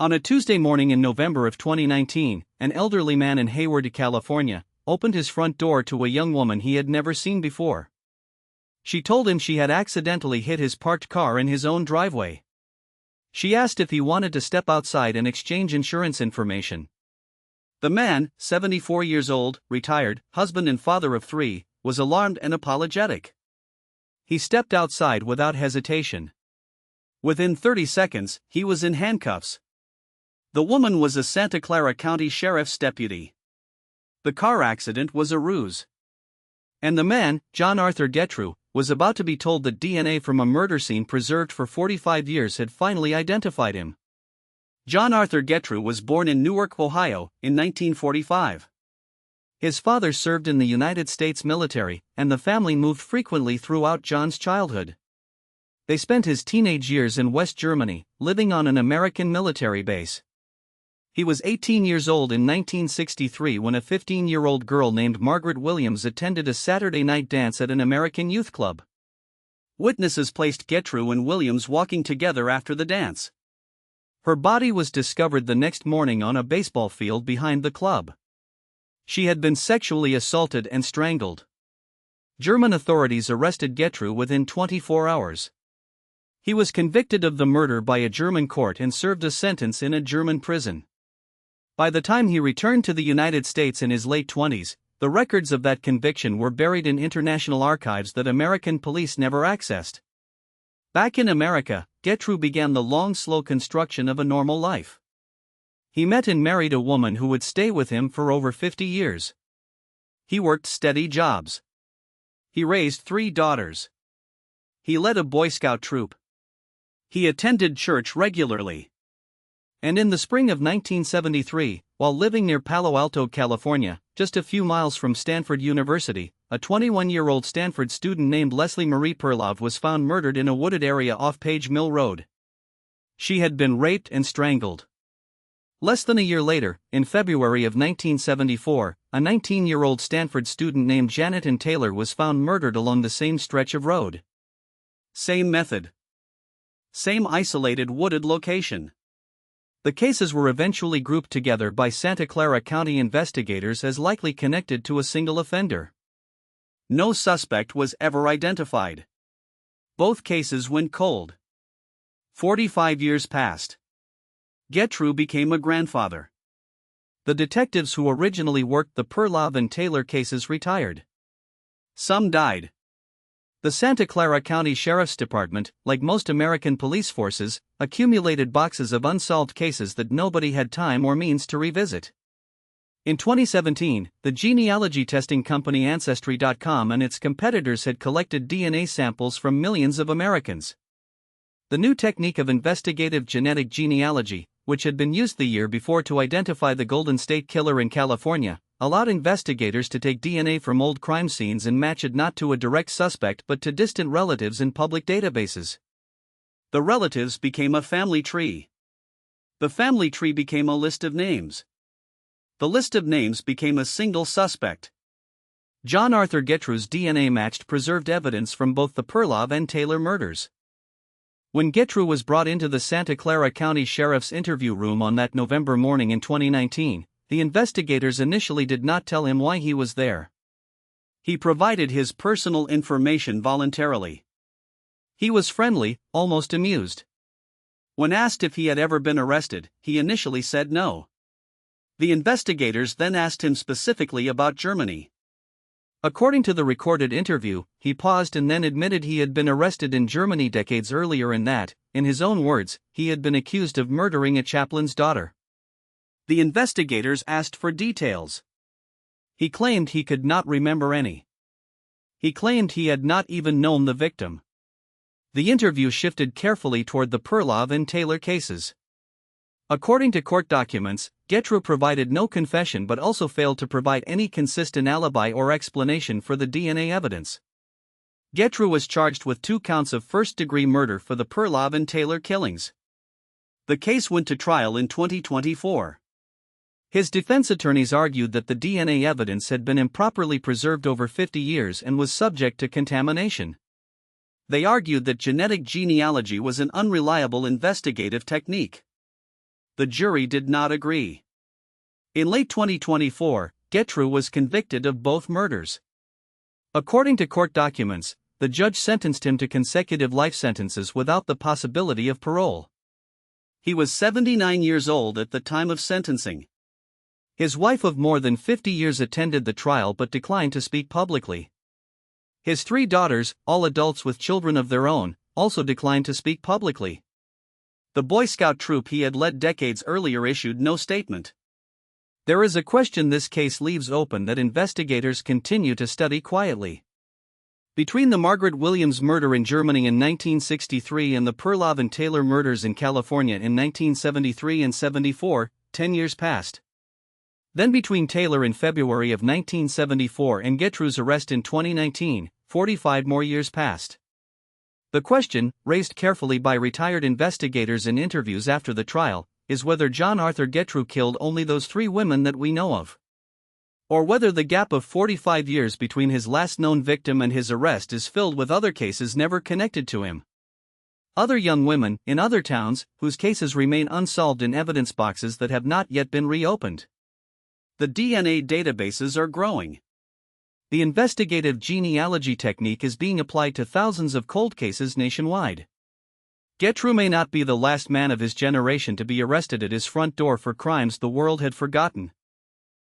On a Tuesday morning in November of 2019, an elderly man in Hayward, California, opened his front door to a young woman he had never seen before. She told him she had accidentally hit his parked car in his own driveway. She asked if he wanted to step outside and exchange insurance information. The man, 74 years old, retired, husband and father of 3, was alarmed and apologetic. He stepped outside without hesitation. Within 30 seconds, he was in handcuffs. The woman was a Santa Clara County Sheriff's deputy. The car accident was a ruse. And the man, John Arthur Getreu, was about to be told that DNA from a murder scene preserved for 45 years had finally identified him. John Arthur Getreu was born in Newark, Ohio, in 1945. His father served in the United States military, and the family moved frequently throughout John's childhood. They spent his teenage years in West Germany, living on an American military base. He was 18 years old in 1963 when a 15-year-old girl named Margaret Williams attended a Saturday night dance at an American youth club. Witnesses placed Getreu and Williams walking together after the dance. Her body was discovered the next morning on a baseball field behind the club. She had been sexually assaulted and strangled. German authorities arrested Getreu within 24 hours. He was convicted of the murder by a German court and served a sentence in a German prison. By the time he returned to the United States in his late 20s, the records of that conviction were buried in international archives that American police never accessed. Back in America, Getreu began the long, slow construction of a normal life. He met and married a woman who would stay with him for over 50 years. He worked steady jobs. He raised 3 daughters. He led a Boy Scout troop. He attended church regularly. And in the spring of 1973, while living near Palo Alto, California, just a few miles from Stanford University, a 21-year-old Stanford student named Leslie Marie Perlov was found murdered in a wooded area off Page Mill Road. She had been raped and strangled. Less than a year later, in February of 1974, a 19-year-old Stanford student named Janet Ann Taylor was found murdered along the same stretch of road. Same method. Same isolated wooded location. The cases were eventually grouped together by Santa Clara County investigators as likely connected to a single offender. No suspect was ever identified. Both cases went cold. 45 years passed. Getreu became a grandfather. The detectives who originally worked the Perlov and Taylor cases retired. Some died. The Santa Clara County Sheriff's Department, like most American police forces, accumulated boxes of unsolved cases that nobody had time or means to revisit. In 2017, the genealogy testing company Ancestry.com and its competitors had collected DNA samples from millions of Americans. The new technique of investigative genetic genealogy, which had been used the year before to identify the Golden State Killer in California, allowed investigators to take DNA from old crime scenes and match it not to a direct suspect but to distant relatives in public databases. The relatives became a family tree. The family tree became a list of names. The list of names became a single suspect. John Arthur Getreu's DNA matched preserved evidence from both the Perlov and Taylor murders. When Getreu was brought into the Santa Clara County Sheriff's interview room on that November morning in 2019, the investigators initially did not tell him why he was there. He provided his personal information voluntarily. He was friendly, almost amused. When asked if he had ever been arrested, he initially said no. The investigators then asked him specifically about Germany. According to the recorded interview, he paused and then admitted he had been arrested in Germany decades earlier and that, in his own words, he had been accused of murdering a chaplain's daughter. The investigators asked for details. He claimed he could not remember any. He claimed he had not even known the victim. The interview shifted carefully toward the Perlov and Taylor cases. According to court documents, Getreu provided no confession but also failed to provide any consistent alibi or explanation for the DNA evidence. Getreu was charged with 2 counts of first-degree murder for the Perlov and Taylor killings. The case went to trial in 2024. His defense attorneys argued that the DNA evidence had been improperly preserved over 50 years and was subject to contamination. They argued that genetic genealogy was an unreliable investigative technique. the jury did not agree. In late 2024, Getreu was convicted of both murders. According to court documents, the judge sentenced him to consecutive life sentences without the possibility of parole. He was 79 years old at the time of sentencing. His wife of more than 50 years attended the trial but declined to speak publicly. His 3 daughters, all adults with children of their own, also declined to speak publicly. The Boy Scout troop he had led decades earlier issued no statement. There is a question this case leaves open that investigators continue to study quietly. Between the Margaret Williams murder in Germany in 1963 and the Perlov and Taylor murders in California in 1973 and 74, 10 years passed. Then between Taylor in February of 1974 and Getreu's arrest in 2019, 45 more years passed. The question, raised carefully by retired investigators in interviews after the trial, is whether John Arthur Getreu killed only those 3 women that we know of. Or whether the gap of 45 years between his last known victim and his arrest is filled with other cases never connected to him. Other young women, in other towns, whose cases remain unsolved in evidence boxes that have not yet been reopened. The DNA databases are growing. The investigative genealogy technique is being applied to thousands of cold cases nationwide. Getreu may not be the last man of his generation to be arrested at his front door for crimes the world had forgotten.